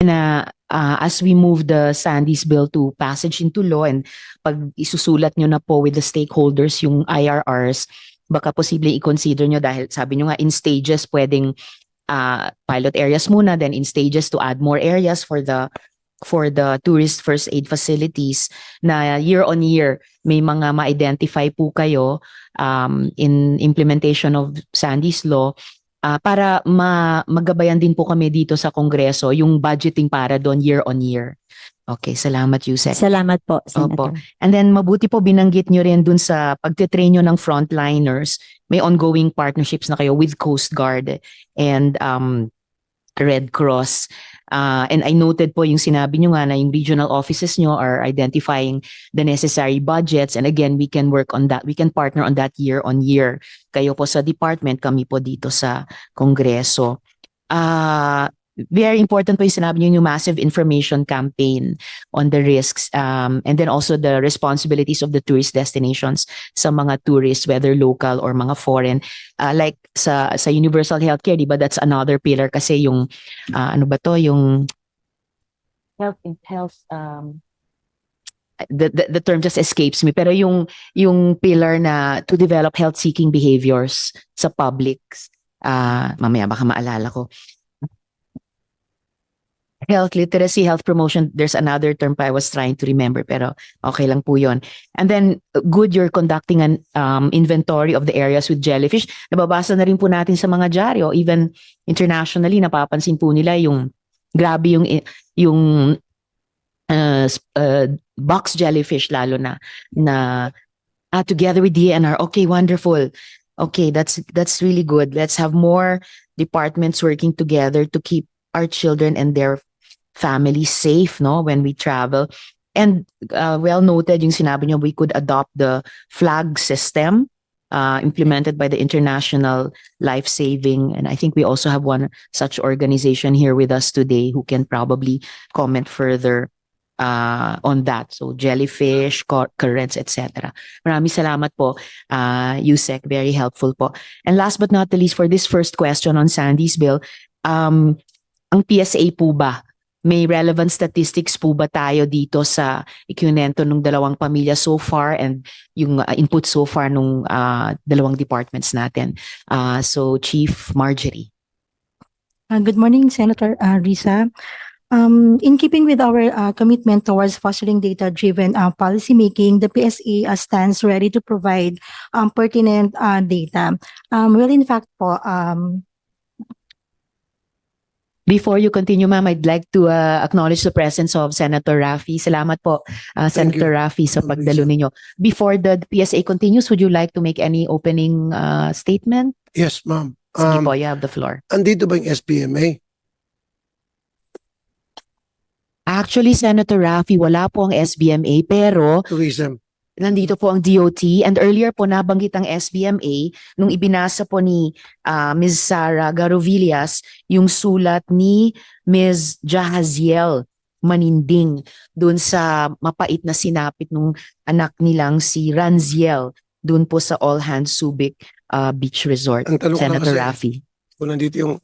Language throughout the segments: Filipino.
na as we move the Sandy's bill to passage into law and pag isusulat nyo na po with the stakeholders yung IRRs, baka posible i-consider nyo dahil sabi nyo nga in stages pwedeng pilot areas muna, then in stages to add more areas for the tourist first aid facilities na year on year may mga ma-identify po kayo in implementation of Sandy's Law para magabayan din po kami dito sa Kongreso yung budgeting para doon year on year. Okay, salamat Yusek. Salamat po, Opo. Senator. And then mabuti po binanggit nyo rin dun sa pagtitrain nyo ng frontliners, may ongoing partnerships na kayo with Coast Guard and Red Cross. And I noted po yung sinabi nyo nga na yung regional offices nyo are identifying the necessary budgets. And again, we can work on that. We can partner on that year on year. Kayo po sa department, kami po dito sa Kongreso. Very important po yung sinabi niyo yung massive information campaign on the risks and then also the responsibilities of the tourist destinations sa mga tourists, whether local or mga foreign. Like sa universal healthcare, di ba, that's another pillar kasi yung ano ba to, yung health the term just escapes me, pero yung pillar na to develop health seeking behaviors sa public, mamaya baka maalala ko. Health literacy, health promotion, there's another term pa I was trying to remember, pero okay lang po yun. And then, good you're conducting an inventory of the areas with jellyfish. Nababasa na rin po natin sa mga dyaryo, even internationally, napapansin po nila yung grabe yung box jellyfish lalo na together with DNR. Okay, wonderful. Okay, that's really good. Let's have more departments working together to keep our children and their families safe, no, when we travel. And well noted yung sinabi niyo, we could adopt the flag system implemented by the International Life Saving, and I think we also have one such organization here with us today who can probably comment further on that. So jellyfish, currents, etc. Maraming salamat po, Yusek, very helpful po. And last but not the least, for this first question on Sandy's bill, ang PSA po ba, may relevant statistics po ba tayo dito sa ikinento ng dalawang pamilya so far and yung input so far nung dalawang departments natin? So Chief Marjorie. Good morning, Senator Risa. In keeping with our commitment towards fostering data-driven policymaking, the PSA stands ready to provide pertinent data. Well, in fact po, Before you continue, ma'am, I'd like to acknowledge the presence of Senator Raffy. Salamat po, Senator Raffy, sa pagdalo ninyo. Before the PSA continues, would you like to make any opening statement? Yes, ma'am. Sige po, you have the floor. Andito ba yung SBMA? Actually, Senator Raffy, wala po ang SBMA, pero Tourism. nandito po ang DOT, and earlier po nabanggit ang SBMA nung ibinasa po ni Ms. Sara Garovillas yung sulat ni Ms. Jahaziel Maninding dun sa mapait na sinapit nung anak nilang si Ranziel dun po sa All Hands Subic Beach Resort. Ang tanong ko lang Senator kasi, Raffy. kung nandito yung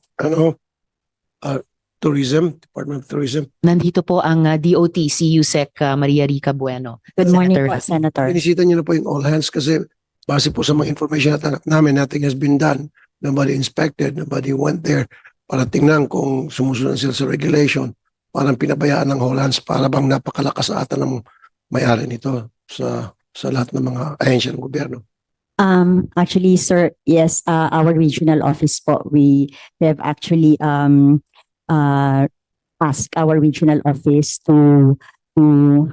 Tourism, Department of Tourism. Nandito po ang DOT, si Yusek Maria Rica Bueno. Good morning po, Raffy. Senator. Pinisita niyo na po yung all hands kasi base po sa mga information na tanggap namin, nothing has been done. Nobody inspected, nobody went there para tingnan kung sumusunod sila sa regulation. Parang pinabayaan ng all hands para bang napakalakas ata ng may-ari nito sa lahat ng mga ahensya ng gobyerno. Actually, sir, yes, our regional office po, we have actually asked our regional office to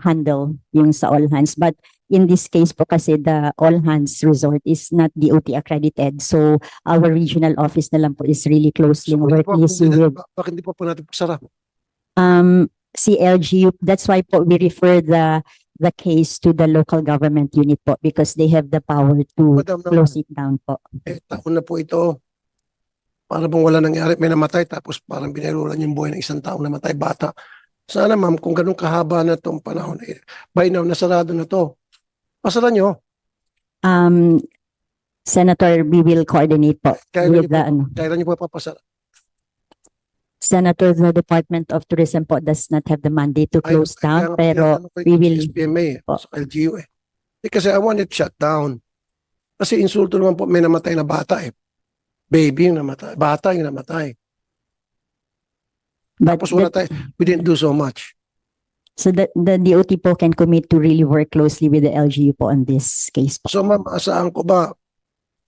handle yung sa all hands. But in this case po kasi the all hands resort is not DOT accredited. So our regional office na lang po is really closely working with Bakit hindi po natin pagsara? si LGU. That's why po we refer the case to the local government unit po because they have the power to Madam, close it down po. taon na po ito. Para bang wala nangyari, may namatay tapos parang binirulan yung buhay ng isang taong namatay, bata. Sana ma'am, kung ganun kahaba na itong panahon, by now, nasarado na to. Pasara nyo. Senator, we will coordinate po Kailan with the nyo po papasara? Senator, the Department of Tourism po does not have the mandate to close Kaya down, nga pero tinatanong ko we yung will, SBMA po. sa LGU eh. Kasi I want it shut down. Kasi insulto naman po, may namatay na bata eh. Baby yung namatay, bata yung namatay. but Tapos wala the, tayo, we didn't do so much. so the DOT po can commit to really work closely with the LGU po on this case po. So ma'am, asahan ko ba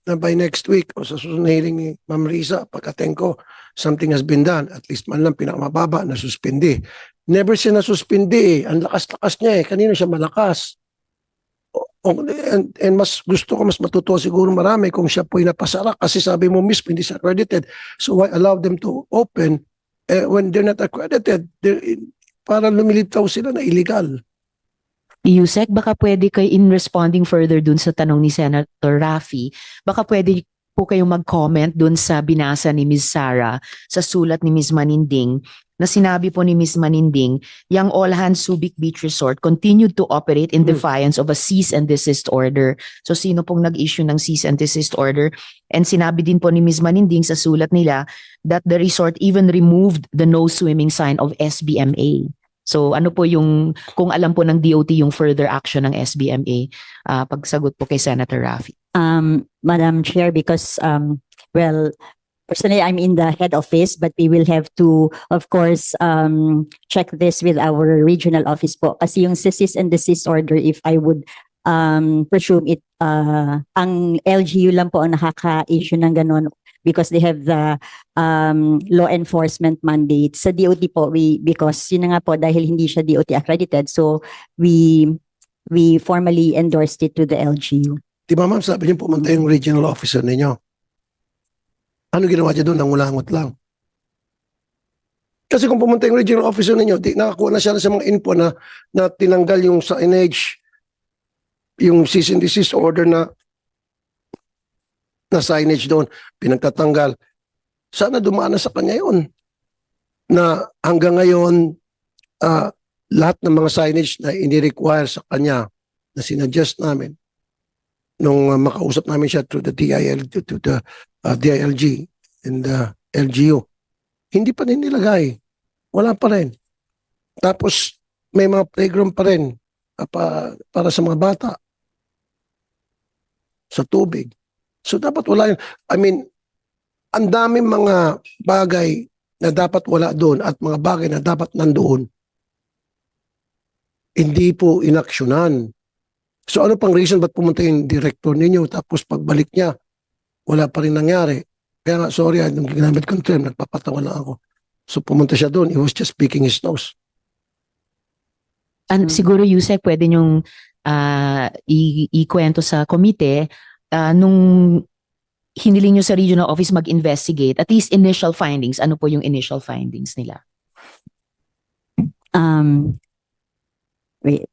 na by next week o sa susunod na hearing ni Ma'am Risa, pagkating ko, something has been done. At least man lang pinakamababa na suspindi. Never siya nasuspindi eh. Ang lakas-lakas niya eh. Kanino siya malakas? And mas gusto ko, mas matutuwa siguro marami kung siya po'y napasara kasi sabi mo mismo hindi siya accredited. So why allow them to open when they're not accredited? Para lumilitaw sila na illegal. Yusek, baka pwede kayo in responding further dun sa tanong ni Senator Raffy, baka pwede po kayong mag-comment dun sa binasa ni Ms. Sara sa sulat ni Ms. Maninding na sinabi po ni Ms. Maninding, yung All Hands Subic Beach Resort continued to operate in defiance of a cease and desist order. So sino pong nag-issue ng cease and desist order? And sinabi din po ni Ms. Maninding sa sulat nila that the resort even removed the no swimming sign of SBMA. So ano po yung, kung alam po ng DOT yung further action ng SBMA, pagsagot po kay Senator Raffy. Madam Chair, because well, personally I'm in the head office, but we will have to, of course, check this with our regional office po. Kasi yung cease and desist order, if I would presume it, ang LGU lang po ang nakaka-issue ng ganon, because they have the law enforcement mandate. Sa DOT po, because yun na nga po, dahil hindi siya DOT accredited, so we formally endorsed it to the LGU. Di ba ma'am, sabi niyo pumunta yung regional officer ninyo. Ano ginawa niya doon? Nangulangot lang. Kasi kung pumunta yung regional officer ninyo, nakakuha na siya sa mga info na tinanggal yung signage, yung cease and desist order na signage doon, pinagtatanggal. Sana dumaan na sa kanya yun. Na hanggang ngayon, lahat ng mga signage na ini-require sa kanya na sinadjust namin nung makausap namin siya through the DILG and the LGU, hindi pa rin nilagay. Wala pa rin. Tapos may mga playground pa rin para sa mga bata sa tubig. So dapat wala yun. I mean, ang daming mga bagay na dapat wala doon at mga bagay na dapat nandoon, hindi po inaksyonan. So ano pang reason ba't pumunta yung director ninyo tapos pagbalik niya, wala pa rin nangyari. Kaya nga, sorry, nung ginamit kong term, nagpapatawa lang ako. So pumunta siya doon, he was just picking his nose. Siguro Yusek, pwede niyong ikwento sa komite nung hiniling nyo sa regional office mag-investigate, at least initial findings. Ano po yung initial findings nila?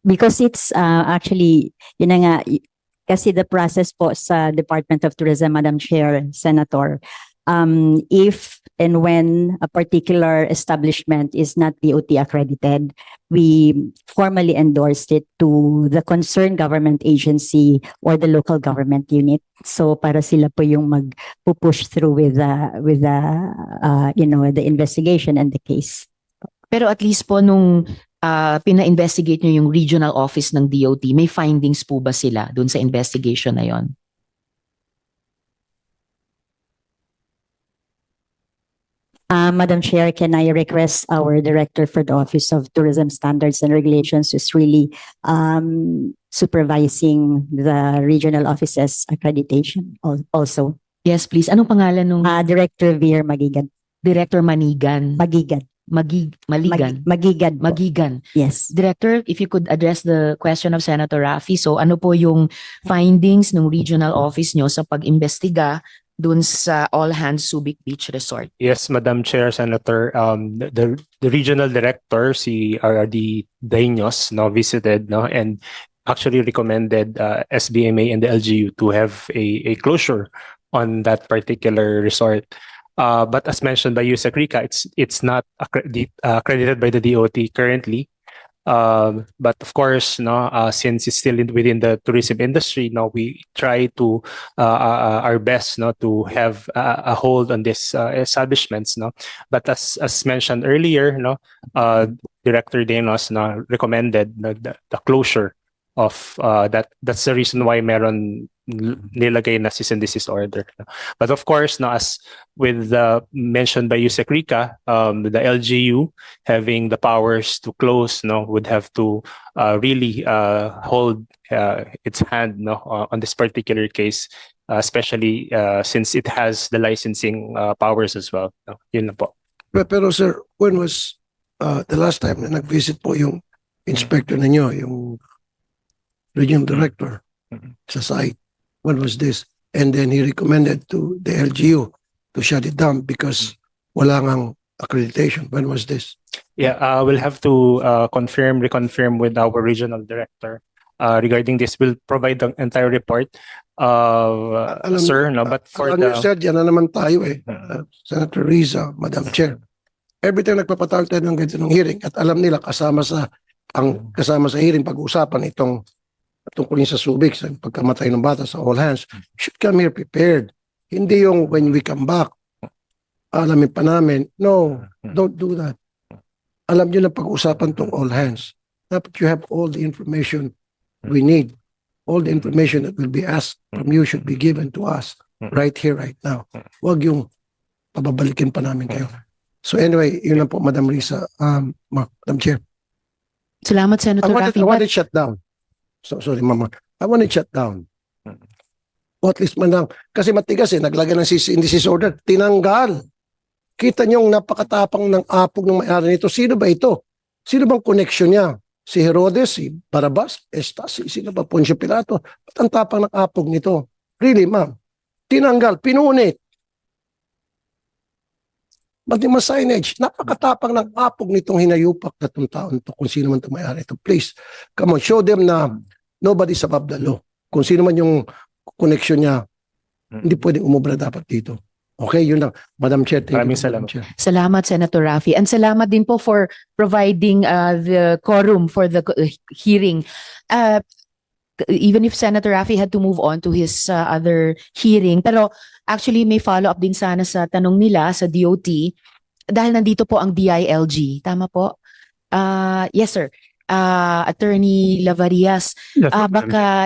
Because it's actually, yun na nga, kasi the process po sa Department of Tourism, Madam Chair, Senator, if and when a particular establishment is not DOT accredited, we formally endorsed it to the concerned government agency or the local government unit. So para sila po yung mag-push through with the the investigation and the case. Pero at least po nung pina-investigate nyo yung regional office ng DOT, may findings po ba sila dun sa investigation na yon? Madam Chair, can I request our Director for the Office of Tourism Standards and Regulations who's really supervising the regional offices accreditation also? Yes, please. Anong pangalan nung Director Veer Magigad. Director Manigan? Magigad. Maligan? Magigad. Magigan. Yes. Director, if you could address the question of Senator Raffy. So ano po yung findings ng regional office nyo sa pag-imbestiga dun sa All Hands Subic Beach Resort? Yes, Madam Chair, Senator, the regional director, si RRD Dainos, visited, and actually recommended SBMA and the LGU to have a closure on that particular resort. But as mentioned by Yusek Rica, it's not accredited by the DOT currently. But of course, no, since it's still within the tourism industry, no, we try to our best, no, to have a hold on this establishments, no. But as mentioned earlier, no, Director Denos, no, recommended the closure of that. That's the reason why meron nilagay na cease and desist order. But of course, no, as with mentioned by Yusek Rica, the LGU having the powers to close, no, would have to really hold its hand, no, on this particular case, especially since it has the licensing powers as well. No? Yun na po. Pero sir, when was the last time na nag-visit po yung inspector ninyo, yung regional director sa site? When was this? And then he recommended to the LGU to shut it down because wala ngang accreditation. When was this? Yeah, we'll have to reconfirm with our regional director regarding this. We'll provide the entire report, sir. No, but for Alam niyo, sir, dyan na naman tayo eh. Senator Riza, Madam Chair. Every time nagpapatawag tayo ng ganito ng hearing at alam nila kasama sa hearing pag-uusapan itong tungkol sa Subic, sa pagkamatay ng bata sa all hands, should come here prepared. Hindi yung when we come back, alamin pa namin. No, don't do that. Alam nyo na pag-usapan tong all hands. Dapat you have all the information we need. All the information that will be asked from you should be given to us right here, right now. Huwag yung pababalikin pa namin kayo. So anyway, yun lang po, Madam Risa, Madam Chair. Salamat, Senator Rafi. I want it shut down. So, sorry, Mama. I want it shut down. O at least man lang. Kasi matigas eh, naglagay ng cease and desist order. Tinanggal. Kita niyo yung napakatapang ng apog ng may-ari nito. Sino ba ito? Sino bang connection niya? Si Herodes, si Barabas, sino ba? Poncio Pilato. Ba't ang tapang ng apog nito? Really, ma'am? Tinanggal, pinunit. Ba't yung signage? Napakatapang ng apog nitong hinayupak na itong taon to. Kung sino man itong may-ari ito. Please, come on, show them na nobody's above the law. Kung sino man yung connection niya, hindi pwedeng umubra dapat dito. Okay, yun lang. Madam Chair, thank Maraming you. salamat. Chair. Salamat, Senator Rafi. And salamat din po for providing the quorum for the hearing. Even if Senator Rafi had to move on to his other hearing. Pero actually may follow-up din sana sa tanong nila sa DOT dahil nandito po ang DILG. Tama po? Yes, sir. Attorney Lavarias, Yes,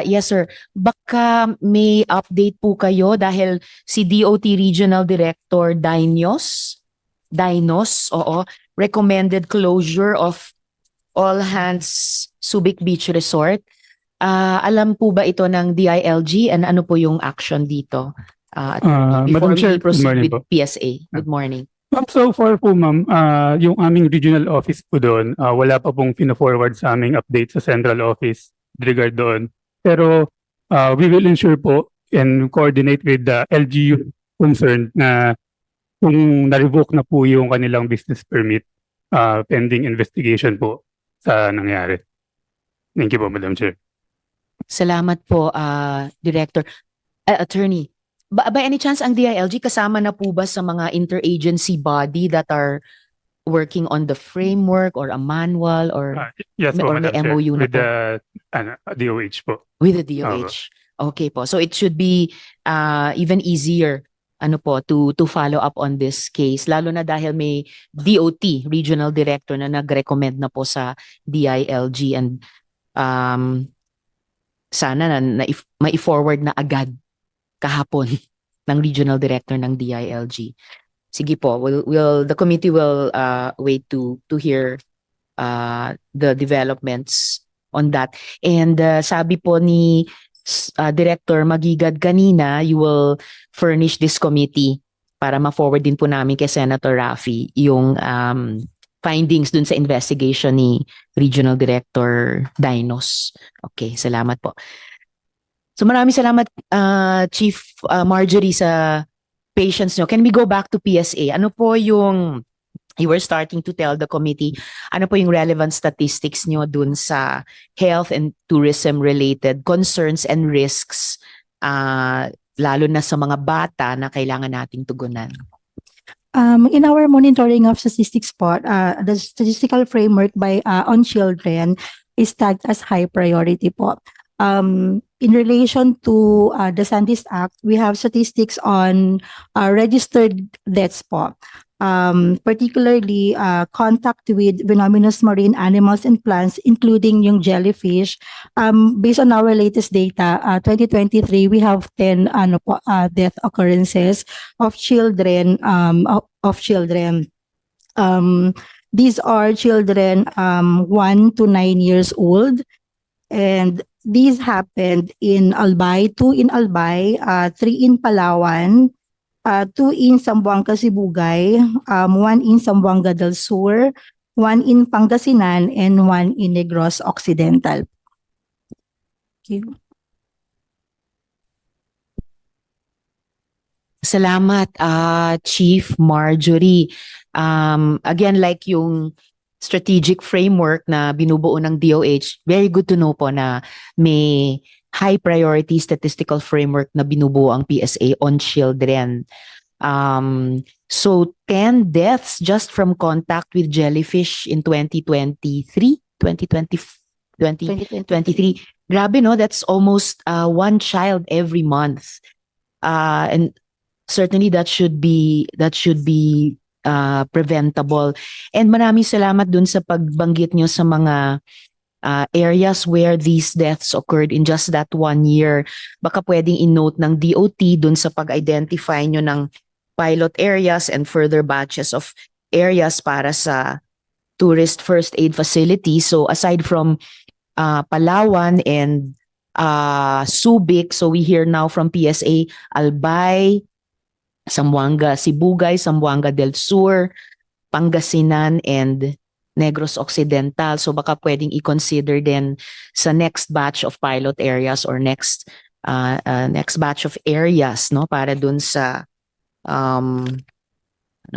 yes sir, baka may update po kayo dahil si DOT Regional Director Dinos, recommended closure of All Hands Subic Beach Resort. Alam po ba ito ng DILG and ano po yung action dito? Before Madam Chair, we proceed good morning with po. PSA. Good morning. Ma'am, so far po ma'am, yung aming regional office po doon, wala pa pong pina-forward sa aming update sa central office with regard doon. Pero we will ensure po and coordinate with the LGU concerned na kung na-revoke na po yung kanilang business permit pending investigation po sa nangyari. Thank you po, Madam Chair. Salamat po, Director. Attorney, by any chance ang DILG kasama na po ba sa mga interagency body that are working on the framework or a manual or Yes po, or may Madam Chair. MOU na With po? the DOH po. With the DOH? Okay po. So it should be even easier to follow up on this case, lalo na dahil may DOT Regional Director na nag-recommend na po sa DILG and sana na ma-forward na agad kahapon ng Regional Director ng DILG. Sige po, the committee will wait to hear the developments on that. And sabi po ni Director Magigad kanina, you will furnish this committee para ma-forward din po namin kay Senator Rafi yung findings dun sa investigation ni Regional Director Dinos. Okay, salamat po. So maraming salamat Chief Marjorie sa patience nyo. Can we go back to PSA? Ano po yung, you were starting to tell the committee, ano po yung relevant statistics nyo dun sa health and tourism related concerns and risks, lalo na sa mga bata na kailangan nating tugunan? In our monitoring of statistics po, the statistical framework on children is tagged as high priority po. In relation to the Sandist Act, we have statistics on registered deaths po. Particularly contact with venomous marine animals and plants, including yung jellyfish. Based on our latest data, 2023, we have 10 death occurrences of children. These are children 1 to 9 years old, and these happened in Albay, 2 in Albay, 3 in Palawan, 2 in Zamboanga, Sibugay, 1 in Zamboanga del Sur, 1 in Pangasinan, and 1 in Negros Occidental. Thank you. Salamat, Chief Marjorie. Again, like yung strategic framework na binubuo ng DOH, very good to know po na may high priority statistical framework na binubuo ang PSA on children. So 10 deaths just from contact with jellyfish in 2023. Grabe, no? That's almost 1 child every month. And certainly that should be preventable. And maraming salamat dun sa pagbanggit nyo sa mga areas where these deaths occurred in just that 1 year. Baka pwedeng in-note ng DOT dun sa pag-identify nyo ng pilot areas and further batches of areas para sa tourist first aid facility. So aside from Palawan and Subic, so we hear now from PSA Albay, Zamboanga, Sibugay, Zamboanga del Sur, Pangasinan, and Negros Occidental. So baka pwedeng i-consider din sa next batch of pilot areas or next batch of areas, no, para dun sa ano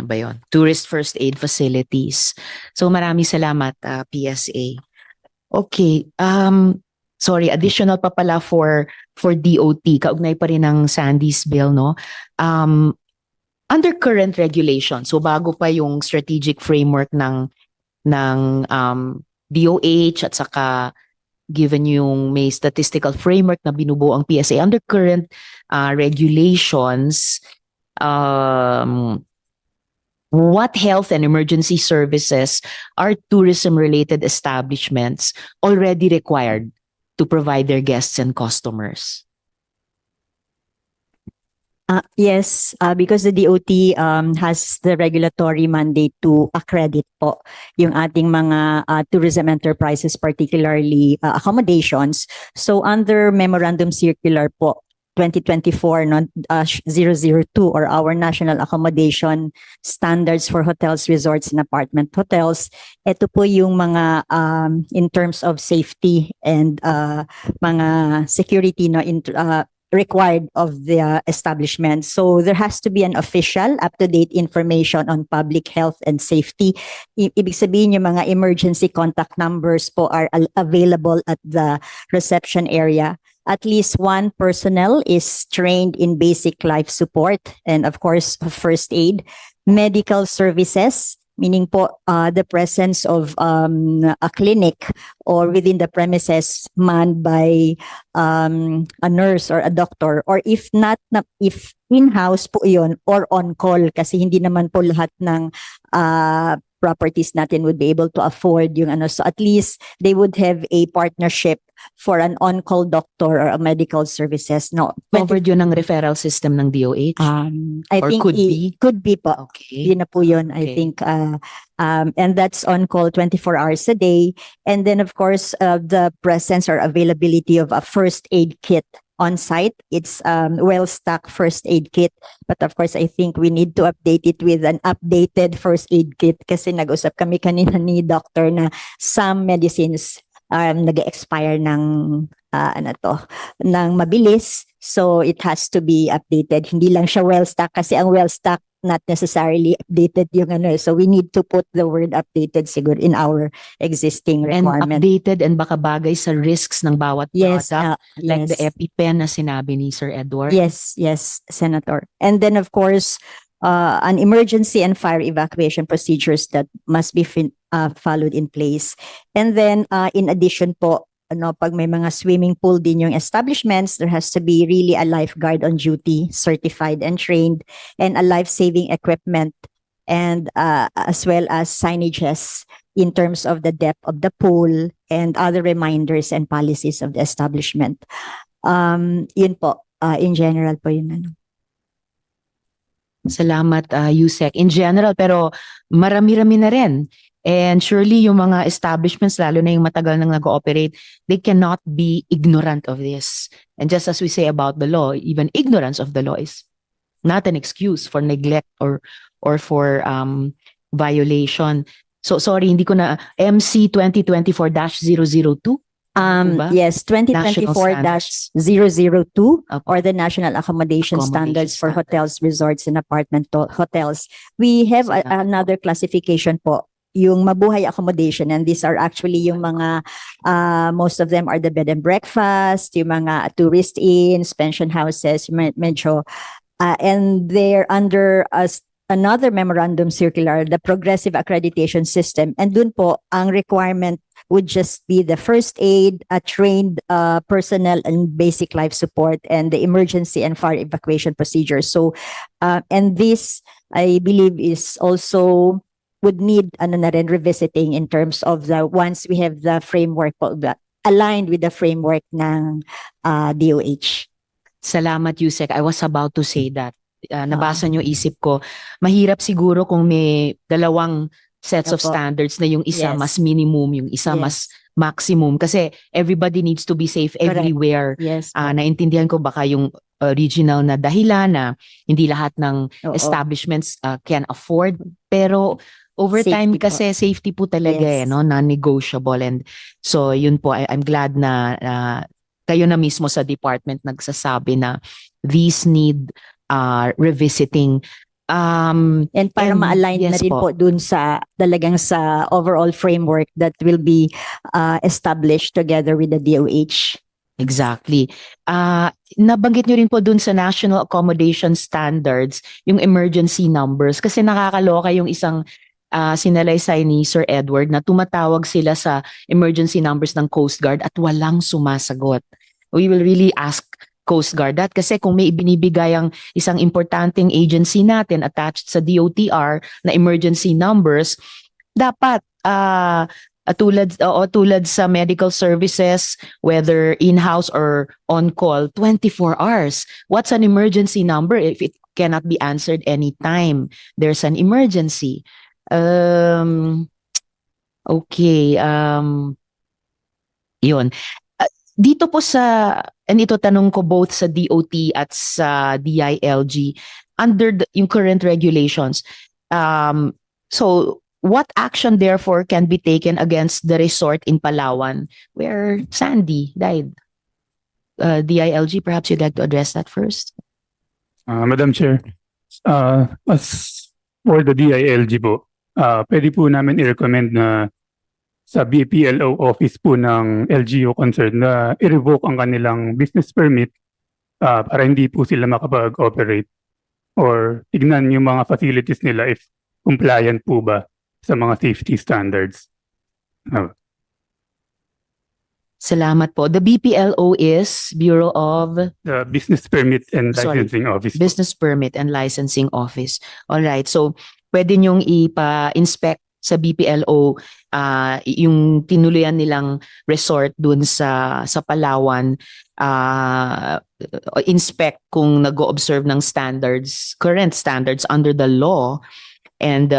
ba yun? Tourist first aid facilities. So maraming salamat, PSA. Okay, sorry, additional pa pala for DOT, kaugnay pa rin ng Sandy's bill, no? Under current regulation, so bago pa yung strategic framework ng DOH at saka given yung may statistical framework na binubuo ang PSA, under current regulations, what health and emergency services are tourism-related establishments already required to provide their guests and customers? Yes, because the DOT has the regulatory mandate to accredit po yung ating mga tourism enterprises, particularly accommodations. So under Memorandum Circular po 2024 002 or our National Accommodation Standards for Hotels, Resorts, and Apartment Hotels, ito po yung mga in terms of safety and mga security required of the establishment. So there has to be an official, up-to-date information on public health and safety. Ibig sabihin yung mga emergency contact numbers po are available at the reception area. At least one personnel is trained in basic life support and of course first aid, medical services, meaning po the presence of a clinic or within the premises manned by a nurse or a doctor, or if not, if in-house po yun or on call, kasi hindi naman po lahat ng properties natin would be able to afford yung ano. So at least they would have a partnership for an on-call doctor or a medical services. No, Covered yun ng referral system ng DOH? I Or think could be? Could be po. Okay. Yun na po yun, I Okay. think. And that's on call 24 hours a day. And then, of course, the presence or availability of a first aid kit on site. It's well-stocked first aid kit. But of course, I think we need to update it with an updated first aid kit kasi nag-usap kami kanina ni doctor na some medicines nag-expire ng ng mabilis. So it has to be updated. Hindi lang siya well-stocked kasi ang well-stocked not necessarily updated yung ano. So we need to put the word updated siguro in our existing And requirement. updated and baka bagay sa risks ng bawat Yes, product, like yes. the EpiPen na sinabi ni Sir Edward? Yes, Senator. And then of course, an emergency and fire evacuation procedures that must be followed in place. And then in addition po, pag may mga swimming pool din yung establishments, there has to be really a lifeguard on duty, certified and trained, and a life-saving equipment, and as well as signages in terms of the depth of the pool and other reminders and policies of the establishment. Yun po, in general po yun. Salamat, Yusek. In general, pero marami-rami na rin. And surely yung mga establishments, lalo na yung matagal nang nag-ooperate, they cannot be ignorant of this. And just as we say about the law, even ignorance of the law is not an excuse for neglect or for violation. So sorry, hindi ko na, MC 2024-002? Diba? Yes, National 2024-002 Opo. or the National Accommodation Standards for Standards. Hotels, Resorts, and Apartment hotels. We have another classification po, yung mabuhay accommodation, and these are actually yung mga, most of them are the bed and breakfast, yung mga tourist inns, pension houses, medyo, and they're under another memorandum circular, the progressive accreditation system, and dun po, ang requirement would just be the first aid, a trained personnel and basic life support, and the emergency and fire evacuation procedures. So, and this, I believe, is also would need revisiting in terms of the once we have the framework aligned with the framework ng DOH. Salamat, Yusek. I was about to say that. Nabasa niyo isip ko. Mahirap siguro kung may dalawang sets of Opo. standards na yung isa Yes. mas minimum, yung isa Yes. mas maximum. Kasi everybody needs to be safe Correct. everywhere. Yes. Naintindihan ko baka yung original na dahilan na hindi lahat ng Oo. establishments can afford. Pero over Safety time po. kasi safety po talaga Yes. non-negotiable. And so yun po, I'm glad na kayo na mismo sa department nagsasabi na these need revisiting. And para And ma-align na yes rin po. po dun sa talagang sa overall framework that will be established together with the DOH. Exactly. Nabanggit nyo rin po dun sa National Accommodation Standards, yung emergency numbers. Kasi nakakaloka yung isang sinalaysay ni Sir Edward na tumatawag sila sa emergency numbers ng Coast Guard at walang sumasagot. We will really ask Coast Guard that kasi kung may ibinibigay ang isang importanteng agency natin attached sa DOTR na emergency numbers, dapat tulad sa medical services, whether in-house or on-call, 24 hours. What's an emergency number if it cannot be answered anytime there's an emergency? Okay. Yun. Dito po and ito tanong ko both sa DOT at sa DILG, under yung current regulations, so what action therefore can be taken against the resort in Palawan where Sandy died? DILG, perhaps you'd like to address that first? Madam Chair, as for the DILG po, pwede po namin i-recommend na sa BPLO office po ng LGU concerned na i-revoke ang kanilang business permit para hindi po sila makapag-operate or tignan yung mga facilities nila if compliant po ba sa mga safety standards. Salamat po. The BPLO is Bureau of The Business Permit and Sorry. Licensing Office. Business Permit and Licensing Office. All right. So, pwede nyong ipa-inspect sa BPLO yung tinuluyan nilang resort dun sa Palawan, inspect kung nag-o-observe ng standards, current standards under the law, and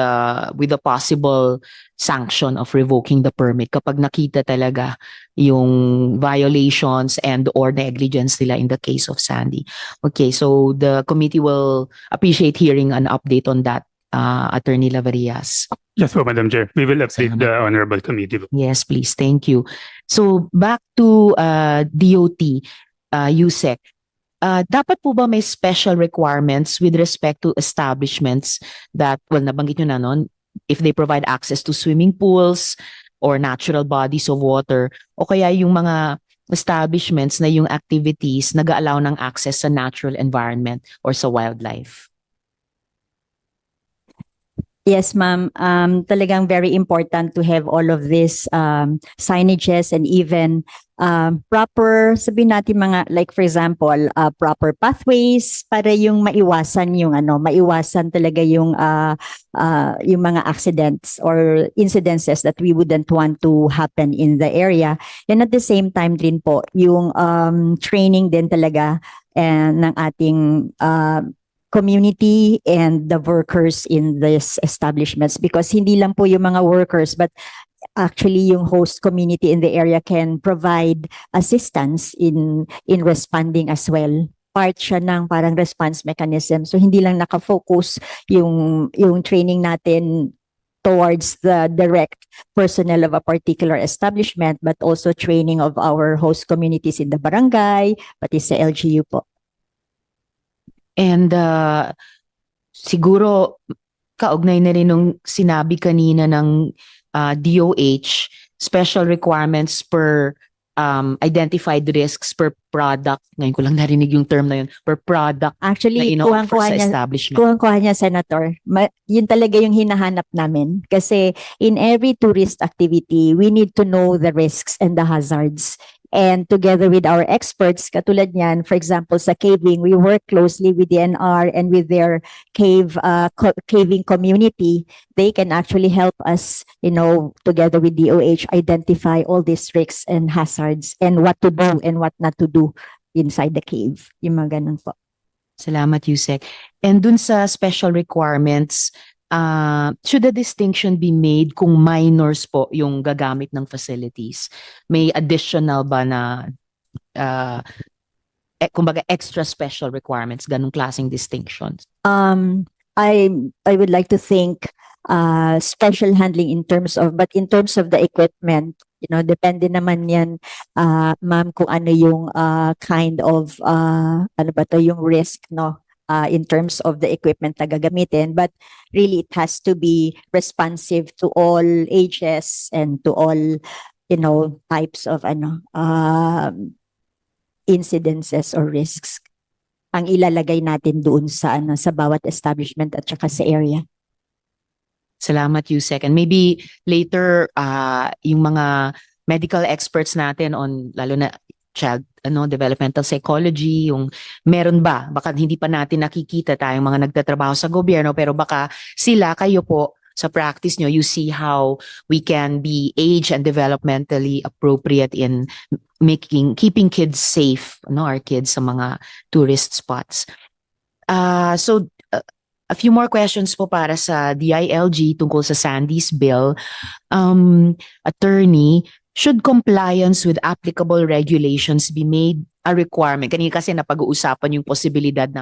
with a possible sanction of revoking the permit kapag nakita talaga yung violations and or negligence nila in the case of Sandy. Okay, so the committee will appreciate hearing an update on that, Attorney Lavarias. Yes po, Madam Chair. We will update the Honorable Committee po. Yes, please. Thank you. So back to DOT, USEC. Dapat po ba may special requirements with respect to establishments that, well, nabanggit nyo na nun, if they provide access to swimming pools or natural bodies of water, o kaya yung mga establishments na yung activities nag-allow ng access sa natural environment or sa wildlife? Yes, ma'am. Talagang very important to have all of this signages and even proper, sabihin natin mga, like for example, proper pathways para yung maiwasan yung maiwasan talaga yung mga accidents or incidences that we wouldn't want to happen in the area. And at the same time din po, yung training din talaga ng ating community and the workers in these establishments, because hindi lang po yung mga workers but actually yung host community in the area can provide assistance in responding as well. Part siya ng parang response mechanism. So hindi lang nakafocus yung training natin towards the direct personnel of a particular establishment, but also training of our host communities in the barangay, pati sa LGU po. And siguro kaugnay na rin nung sinabi kanina ng DOH, special requirements per identified risks per product. Ngayon ko lang narinig yung term na yun, per product na Actually, ino-offer kuhang-kuha sa niya, establishment. kuhang-kuha niya, Senator. Yun talaga yung hinahanap namin. Kasi in every tourist activity, we need to know the risks and the hazards. And together with our experts, katulad niyan, for example, sa caving, we work closely with the NR and with their caving community. They can actually help us, together with DOH, identify all these risks and hazards and what to do and what not to do inside the cave. Yung mga ganun po. Salamat, Yusek. And dun sa special requirements, should a distinction be made kung minors po yung gagamit ng facilities? May additional ba na, kumbaga extra special requirements, ganong klaseng distinctions? I would like to think special handling in terms of the equipment, depende naman yan, ma'am, kung ano yung kind of yung risk, no? In terms of the equipment na gagamitin, but really it has to be responsive to all ages and to all types of incidences or risks ang ilalagay natin doon sa sa bawat establishment at saka sa area. Salamat, Yusek. And maybe later, yung mga medical experts natin on, lalo na child developmental psychology, yung meron ba, baka hindi pa natin nakikita tayong mga nagtatrabaho sa gobyerno, pero baka kayo po sa practice nyo, you see how we can be age and developmentally appropriate in keeping kids safe, our kids sa mga tourist spots. So a few more questions po para sa DILG tungkol sa Sandy's bill. Attorney, should compliance with applicable regulations be made a requirement? Kanina kasi napag-uusapan yung posibilidad ng